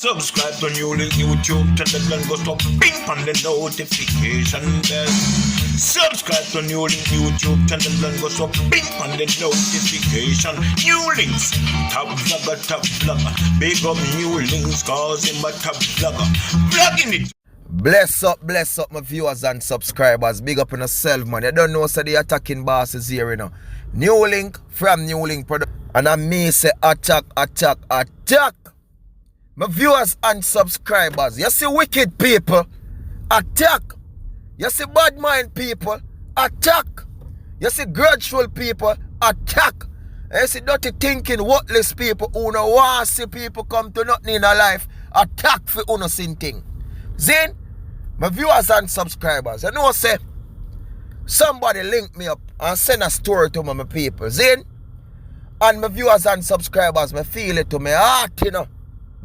Subscribe to NEWLINK YouTube channel and go to ping on the notification bell. Subscribe to NEWLINK YouTube channel and go to ping on the notification. NEWLINKs, top vlogger. Big up NEWLINKs cause him a top vlogger. Vlogging it. Bless up my viewers and subscribers. Big up on yourself, man. You don't know, so the attacking boss is here, you know. NEWLINK from NEWLINK Production. And I may say attack. My viewers and subscribers, you see wicked people, attack. You see bad mind people, attack. You see grudgeful people, attack. And you see dirty thinking, worthless people who no want to see people come to nothing in their life, attack for innocent thing. Then, my viewers and subscribers, you know say, somebody link me up and send a story to my people. Then, and my viewers and subscribers, me feel it to my heart, you know.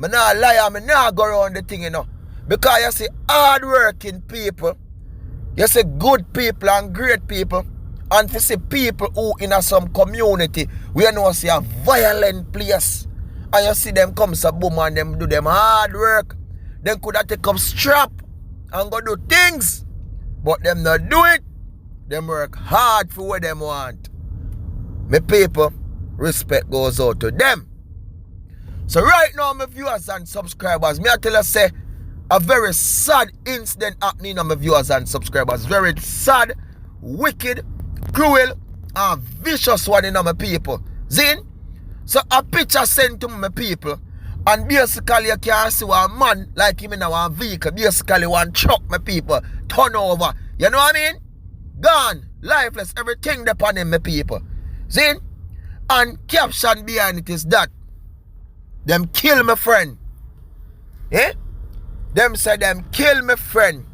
Me not lie, me not go around the thing, you know. Because you see hard-working people, you see good people and great people, and you see people who in some community, we know see a violent place, and you see them come some boom and them do them hard work. Them could have take up strap and go do things, but them not do it. Them work hard for what them want. My people, respect goes out to them. So right now, my viewers and subscribers, me I tell you say, a very sad incident happening on my viewers and subscribers. Very sad, wicked, cruel, and vicious one in my people. Zin? So a picture sent to my people, and basically you can see one man like him in a vehicle, basically one truck, my people, turn over. You know what I mean? Gone, lifeless, everything upon him, my people. Zin? And caption behind it is that them kill my friend. Eh? Them say them kill my friend.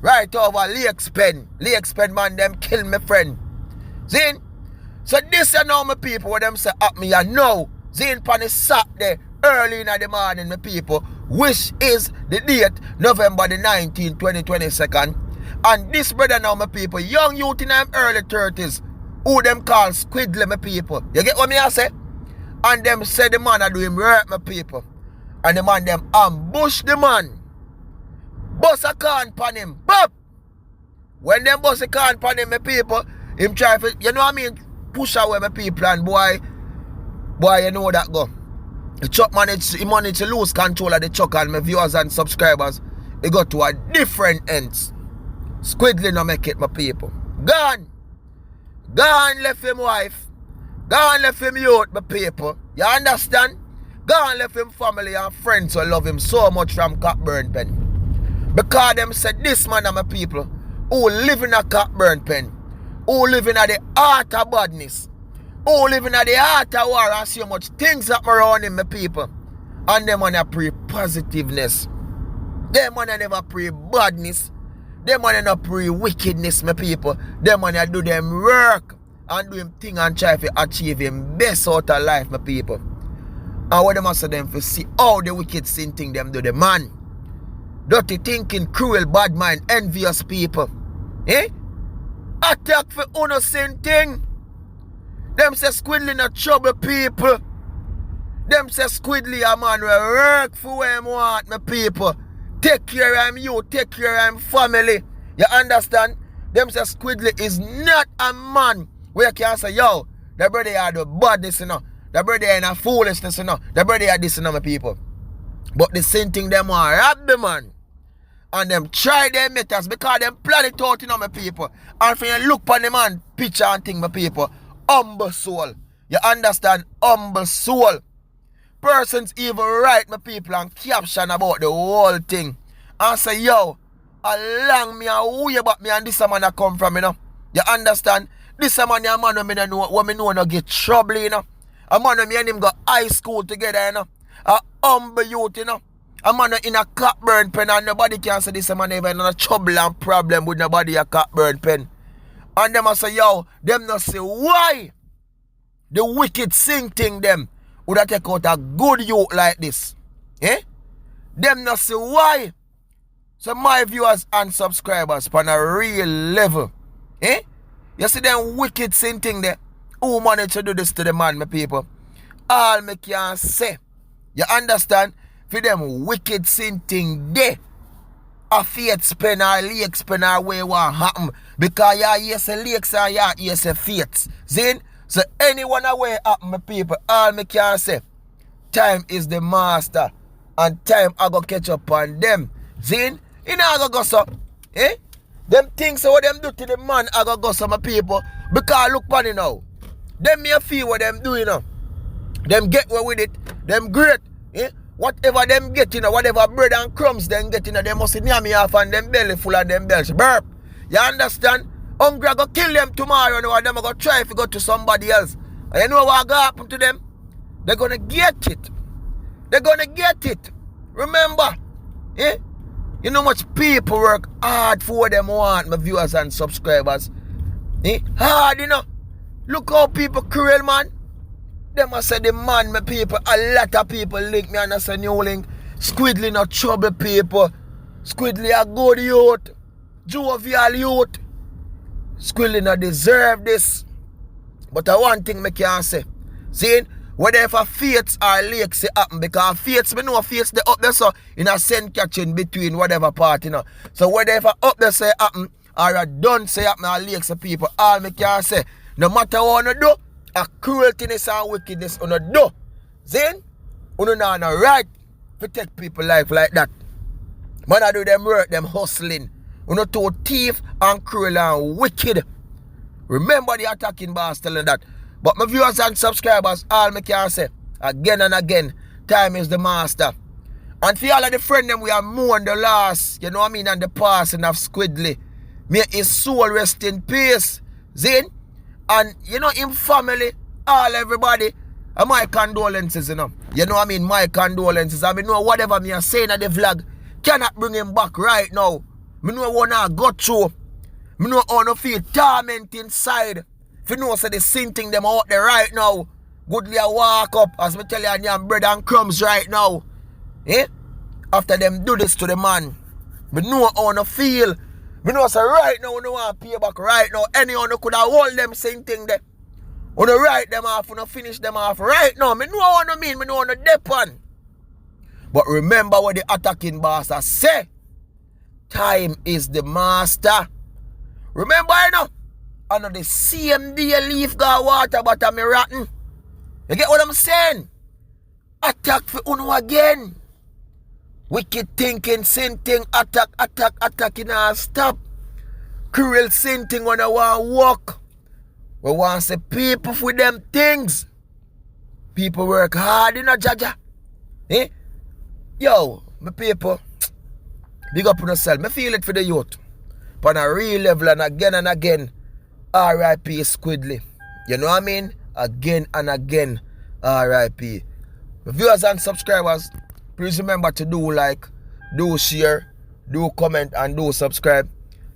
Right over Lakes Pen. Lakes Pen man, them kill my friend. Zin? So this you know my people, what them say at me and now. Zin pan is Saturday, early in the morning, my people. Which is the date, November the 19th, 2022. And this brother now, my people, young youth in them early 30s, who them call Squidly, my people. You get what me I say? And them say the man a do him right, my people. And the man them ambush the man. Bust a can pan him. Bop! When them bust a can pan him, my people, him try to, you know what I mean, push away my people, and boy, you know that go. The truck he managed to lose control of the truck, and my viewers and subscribers, it got to a different ends. Squidly no make it, my people. Gone left him wife. Gone left him youth, my people. You understand? Gone left him family and friends who love him so much from Cockburn pen. Because them said this man and my people who live in a Cockburn pen, who live in the heart of badness, who live in the heart of war and so much things that around him, my people. And them man a pre positiveness. Them man a never pre badness. Them man a not pre wickedness, my people. Them man a do them work and do him thing and try to achieve him best out of life, my people. And what them also them to see how the wicked sin thing them do the man. Dirty thinking, cruel, bad mind, envious people. Eh? Attack for innocent thing. Them say Squidly not trouble people. Them say Squidly a man will work for what him want, my people. Take care of him you, take care of him family. You understand? Them say Squidly is not a man where you can say, yo, the brother had the badness, you know. The brother had a foolishness, you know. The brother had this, you know, my people. But the same thing them want rob the man. And them try their methods because them plan it out, you know, my people. And when you look on the man picture and thing, my people, humble soul. You understand? Humble soul. Persons even write, my people, and caption about the whole thing. And say, yo, along me and who you but me and this man that come from, you know. You understand? This a man when me know no get trouble, you know. A man when me and him go high school together, you know. A humble youth, you know. A man in a Cockburn pen and nobody can say this a man even no trouble and problem with nobody a Cockburn pen. And them a say, yo, them not say why the wicked sing thing them would have take out a good youth like this. Eh? Them not say why. So my viewers and subscribers on a real level. Eh? You see them wicked sin thing there. Who managed to do this to the man, my people? All me can say. You understand? for them wicked sin thing there. A faith spin or lake spin or where what happen. Because you hear say lakes and you hear say faiths. Zin? So anyone away happen, my people, all me can say, time is the master. And time I go catch up on them. Zin? You know I go so. Eh? Them things what them do to the man I go so my people. Because look on it now. Them me feel what them do, you know. Them get away with it. Them great. Eh? Whatever them get, you know, whatever bread and crumbs them get, you know, they must near me off and them belly full of them bells. Burp. You understand? Hungry go kill them tomorrow, you know, and them go try if you go to somebody else. And you know what going to happen to them? They're going to get it. They're going to get it. Remember? Eh? You know much people work hard for what them want, my viewers and subscribers. Eh? Hard, you know. Look how people cruel, man. Them I say the man, my people, a lot of people link me and I say NEWLINK. Squidly no trouble people. Squidly a good youth. Jovial youth. Squidly no deserve this. But one thing me can say. See, whether if a fates or lakes it happen, because fates, me know fates they up there so in a send catching between whatever part, you know. So whether if a up there say happen or a done say happen or lakes of people, all me can say, no matter what you do, a crueltiness and wickedness on a do. Then, you know no right to take people life like that. Man, I do them work, them hustling. You know too thief and cruel and wicked. Remember the attacking boss telling that. But my viewers and subscribers, all me can say, again and again, time is the master. And for all of the friends them we are mourn the loss, you know what I mean, and the passing of Squidly. May his soul rest in peace. Zin? And you know, in family, all everybody, my condolences, you know. You know what I mean? My condolences. I mean, know whatever me are saying at the vlog cannot bring him back right now. Me know what I go through. Me know how I feel torment inside. If you know, say the same thing them out there right now. Goodly I walk up, as me tell you, and yam bread and crumbs right now. Eh? After them do this to the man. Me know how I feel. Me know say right now, you know want to pay back right now. Anyone who could have hold them same thing there. You know write them off, you know finish them off right now. Me know what I mean, me know what I depend. But remember what the attacking boss say. Time is the master. Remember, you know, I know the same day leaf got water, but I'm rotten. You get what I'm saying? Attack for uno again. Wicked thinking, sin thing, attacking and stop. Cruel sin thing when I want to walk. We want to see people for them things. People work hard, you know, Jaja. Eh? Yo, my people, big up on yourself. I feel it for the youth. On a real level and again, R.I.P. Squidly. You know what I mean? Again and again, R.I.P. Viewers and subscribers, please remember to do like, do share, do comment and do subscribe.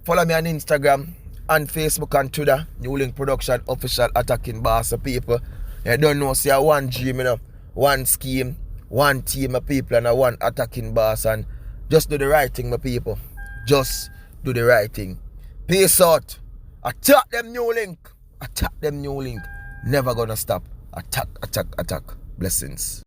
Follow me on Instagram and Facebook and Twitter. NEWLINK Production Official Attacking Boss of people. You don't know, see one dream, you know, one scheme, one team of people and a one attacking boss. And just do the right thing, my people. Just do the right thing. Peace out. Attack them NEWLINK. Attack them NEWLINK. Never gonna stop. Attack. Blessings.